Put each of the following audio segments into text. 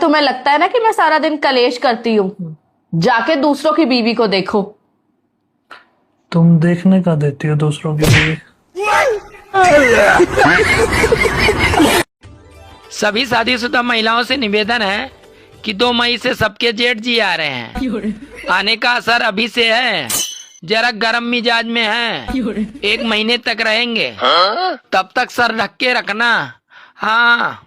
तुम्हें लगता है ना कि मैं सारा दिन कलेश करती हूँ, जाके दूसरों की बीवी को देखो। तुम देखने का देती हो दूसरों की बीवी? सभी शादीशुदा महिलाओं से निवेदन है कि 2 मई से सबके जेठ जी आ रहे हैं। आने का असर अभी से है, जरा गर्म मिजाज में है। 1 महीने तक रहेंगे, तब तक सर ढक के रखना। हाँ।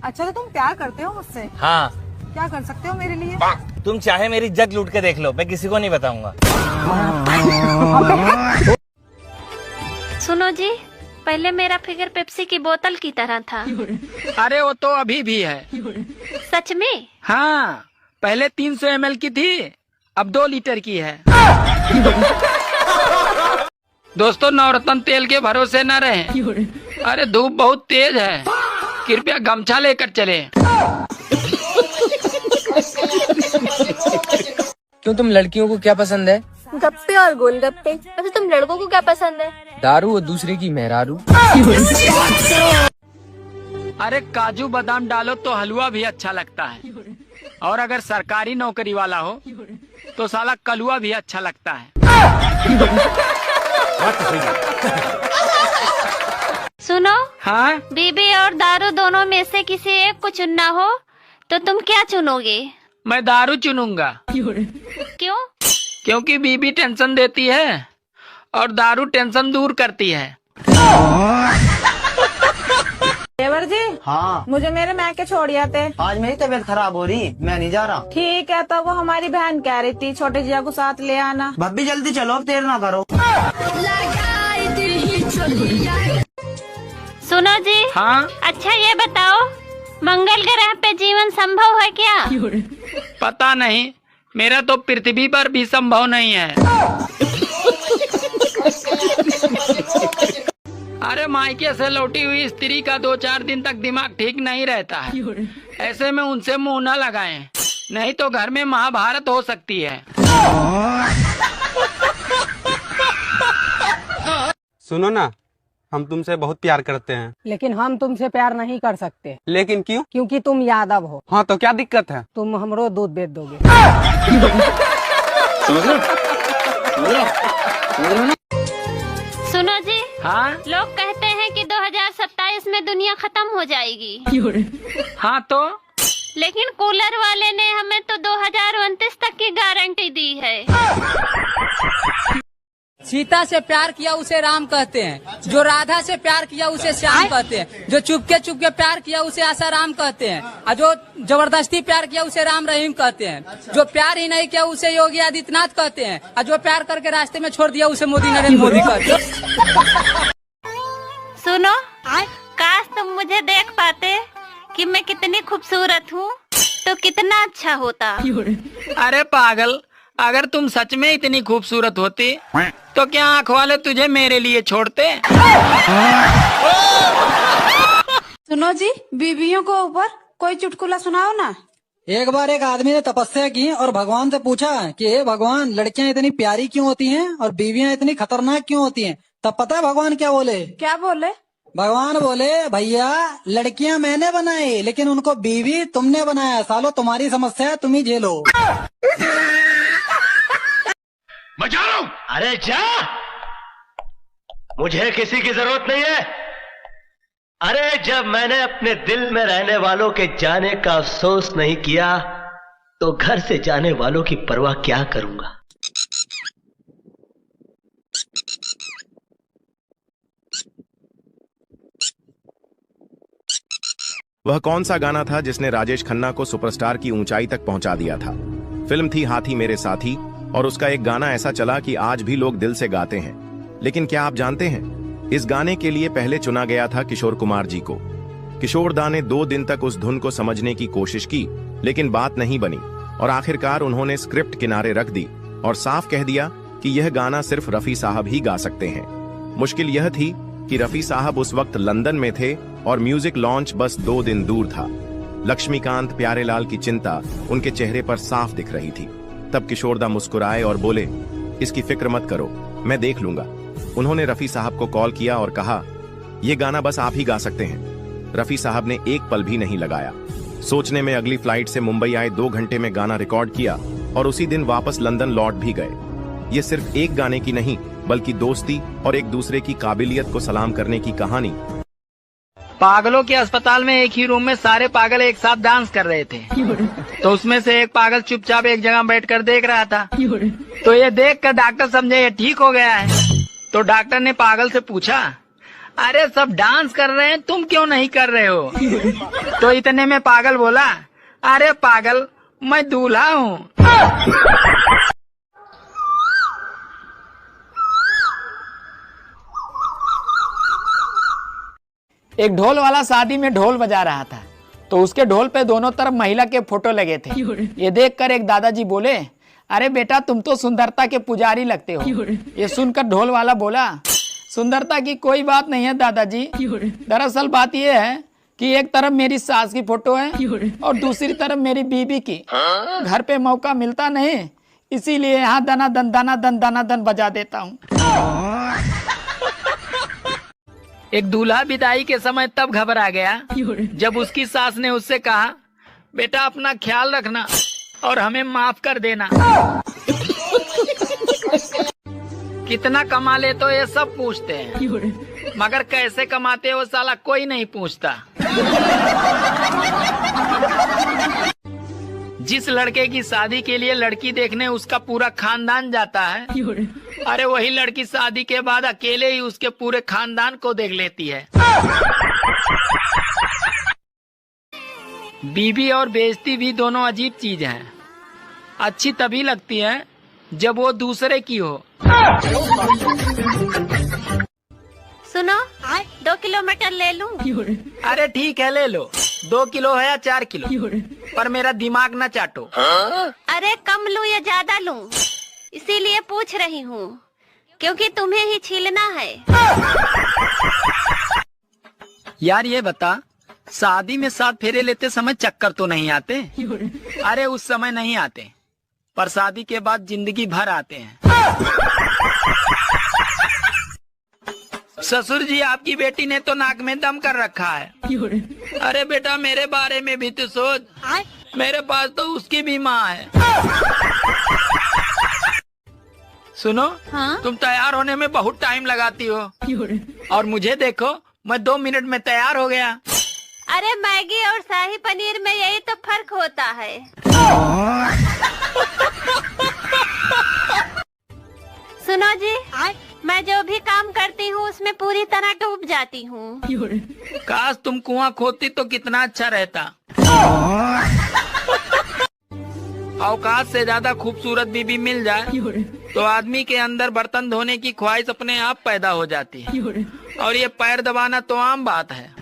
अच्छा, तो तुम प्यार करते हो मुझसे? हाँ। क्या कर सकते हो मेरे लिए? तुम चाहे मेरी जग लूट के देख लो, मैं किसी को नहीं बताऊंगा। सुनो जी, पहले मेरा फिगर पेप्सी की बोतल की तरह था। अरे वो तो अभी भी है। सच में? हाँ, पहले 300 ml की थी, अब 2 लीटर की है। दोस्तों, नवरत्न तेल के भरोसे न रहें। अरे धूप बहुत तेज है, कृपया गमछा लेकर चले। क्यों, तुम लड़कियों को क्या पसंद है? गप्पे और गोलगप्पे। वैसे तुम लड़कों को क्या पसंद है? दारू और दूसरे की मेहरारू। अरे काजू बादाम डालो तो हलवा भी अच्छा लगता है, और अगर सरकारी नौकरी वाला हो तो साला कलुआ भी अच्छा लगता है। सुनो, हाँ? बीबी और दारू दोनों में से किसी एक को चुनना हो तो तुम क्या चुनोगे? मैं दारू चुनूंगा। क्यों? क्योंकि बीबी टेंशन देती है और दारू टेंशन दूर करती है। देवर जी, हाँ। मुझे मेरे मैके छोड़ आते। आज मेरी तबीयत खराब हो रही, मैं नहीं जा रहा। ठीक है, तो वो हमारी बहन कह रही थी छोटे जिया को साथ ले आना। भाभी जल्दी चलो, अब देर ना करो। सुनो जी। हाँ? अच्छा ये बताओ, मंगल ग्रह पे जीवन संभव है क्या? पता नहीं, मेरा तो पृथ्वी पर भी संभव नहीं है। अरे मायके से लौटी हुई स्त्री का 2-4 दिन तक दिमाग ठीक नहीं रहता है। ऐसे में उनसे मुंह न लगाएं, नहीं तो घर में महाभारत हो सकती है। सुनो ना, हम तुमसे बहुत प्यार करते हैं। लेकिन हम तुमसे प्यार नहीं कर सकते। लेकिन क्यों? क्योंकि तुम यादव हो। हाँ, तो क्या दिक्कत है? तुम हमरो दूध बेच दोगे। सुनो जी। हाँ? लोग कहते हैं कि 2027 में दुनिया खत्म हो जाएगी। हाँ तो? लेकिन कूलर वाले ने हमें तो 2029 तक की गारंटी दी है। सीता से प्यार किया उसे राम कहते हैं, जो राधा से प्यार किया उसे श्याम कहते हैं, जो चुपके प्यार किया उसे आसाराम कहते हैं, और जो जबरदस्ती प्यार किया उसे राम रहीम कहते हैं, जो प्यार ही नहीं किया उसे योगी आदित्यनाथ कहते हैं, और जो प्यार करके रास्ते में छोड़ दिया उसे मोदी नरेंद्र मोदी कहते हैं। सुनो, काश तुम मुझे देख पाते कि मैं कितनी खूबसूरत हूँ तो कितना अच्छा होता। अरे पागल, अगर तुम सच में इतनी खूबसूरत होती तो क्या आँख वाले तुझे मेरे लिए छोड़ते? सुनो जी, बीवियों को ऊपर कोई चुटकुला सुनाओ ना। एक बार एक आदमी ने तपस्या की और भगवान से पूछा कि हे भगवान, लड़कियां इतनी प्यारी क्यों होती हैं और बीवियां इतनी खतरनाक क्यों होती हैं? तब पता है भगवान क्या बोले? क्या बोले? भगवान बोले, भैया लड़कियां मैंने बनाई लेकिन उनको बीवी तुमने बनाया, सालो तुम्हारी समस्या है, तुम ही झेलो। बचा लो। अरे जा, मुझे किसी की जरूरत नहीं है। अरे जब मैंने अपने दिल में रहने वालों के जाने का अफसोस नहीं किया तो घर से जाने वालों की परवाह क्या करूंगा। वह कौन सा गाना था जिसने राजेश खन्ना को सुपरस्टार की ऊंचाई तक पहुंचा दिया था? फिल्म थी हाथी मेरे साथी, और उसका एक गाना ऐसा चला कि आज भी लोग दिल से गाते हैं। लेकिन क्या आप जानते हैं, इस गाने के लिए पहले चुना गया था किशोर कुमार जी को। किशोर दा ने 2 दिन तक उस धुन को समझने की कोशिश की, लेकिन बात नहीं बनी, और आखिरकार उन्होंने स्क्रिप्ट किनारे रख दी और साफ कह दिया कि यह गाना सिर्फ रफी साहब ही गा सकते हैं। मुश्किल यह थी कि रफी साहब उस वक्त लंदन में थे और म्यूजिक लॉन्च बस 2 दिन दूर था। लक्ष्मीकांत प्यारेलाल की चिंता उनके चेहरे पर साफ दिख रही थी। तब किशोरदा मुस्कुराए और बोले, इसकी फिक्र मत करो, मैं देख लूंगा। उन्होंने रफी साहब को कॉल किया और कहा, ये गाना बस आप ही गा सकते हैं। रफी साहब ने एक पल भी नहीं लगाया। सोचने में अगली फ्लाइट से मुंबई आए 2 घंटे में गाना रिकॉर्ड किया और उसी दिन वापस लंदन लौट भी गए। ये सिर्फ एक गाने की नहीं बल्कि दोस्ती और एक दूसरे की काबिलियत को सलाम करने की कहानी। पागलों के अस्पताल में एक ही रूम में सारे पागल एक साथ डांस कर रहे थे। तो उसमें से एक पागल चुपचाप एक जगह बैठकर देख रहा था। तो ये देखकर डॉक्टर समझे ये ठीक हो गया है। तो डॉक्टर ने पागल से पूछा, अरे सब डांस कर रहे हैं, तुम क्यों नहीं कर रहे हो? तो इतने में पागल बोला, अरे पागल, मैं दूल्हा हूँ। एक ढोल वाला शादी में ढोल बजा रहा था, तो उसके ढोल पे दोनों तरफ महिला के फोटो लगे थे। ये देखकर एक दादाजी बोले, अरे बेटा तुम तो सुंदरता के पुजारी लगते हो। ये सुनकर ढोल वाला बोला, सुंदरता की कोई बात नहीं है दादाजी, दरअसल बात ये है कि एक तरफ मेरी सास की फोटो है और दूसरी तरफ मेरी बीबी की। घर पे मौका मिलता नहीं, इसीलिए यहाँ दना दन बजा देता हूँ। एक दूल्हा विदाई के समय तब घबरा गया जब उसकी सास ने उससे कहा, बेटा अपना ख्याल रखना और हमें माफ कर देना। कितना कमा ले तो ये सब पूछते हैं, मगर कैसे कमाते हो साला कोई नहीं पूछता। जिस लड़के की शादी के लिए लड़की देखने उसका पूरा खानदान जाता है, अरे वही लड़की शादी के बाद अकेले ही उसके पूरे खानदान को देख लेती है। बीबी और बेइज्जती भी दोनों अजीब चीज हैं। अच्छी तभी लगती है जब वो दूसरे की हो। सुनो, 2 किलोमीटर ले लूं? अरे ठीक है ले लो, 2 किलो है या 4 किलो, पर मेरा दिमाग न चाटो। अरे कम लूं या ज्यादा लूं, इसीलिए पूछ रही हूँ, क्योंकि तुम्हें ही छीलना है। यार ये बता, शादी में 7 फेरे लेते समय चक्कर तो नहीं आते? अरे उस समय नहीं आते, पर शादी के बाद जिंदगी भर आते हैं। ससुर जी आपकी बेटी ने तो नाक में दम कर रखा है। अरे बेटा मेरे बारे में भी तो सोच, मेरे पास तो उसकी भी माँ है। सुनो, हाँ? तुम तैयार होने में बहुत टाइम लगाती हो, और मुझे देखो, मैं 2 मिनट में तैयार हो गया। अरे मैगी और शाही पनीर में यही तो फर्क होता है। सुनो जी, मैं जो भी काम करती हूँ उसमें पूरी तरह डूब जाती हूँ। काश तुम कुआं खोदती तो कितना अच्छा रहता। औकात से ज्यादा खूबसूरत बीबी मिल जाए तो आदमी के अंदर बर्तन धोने की ख्वाहिश अपने आप पैदा हो जाती है, और ये पैर दबाना तो आम बात है।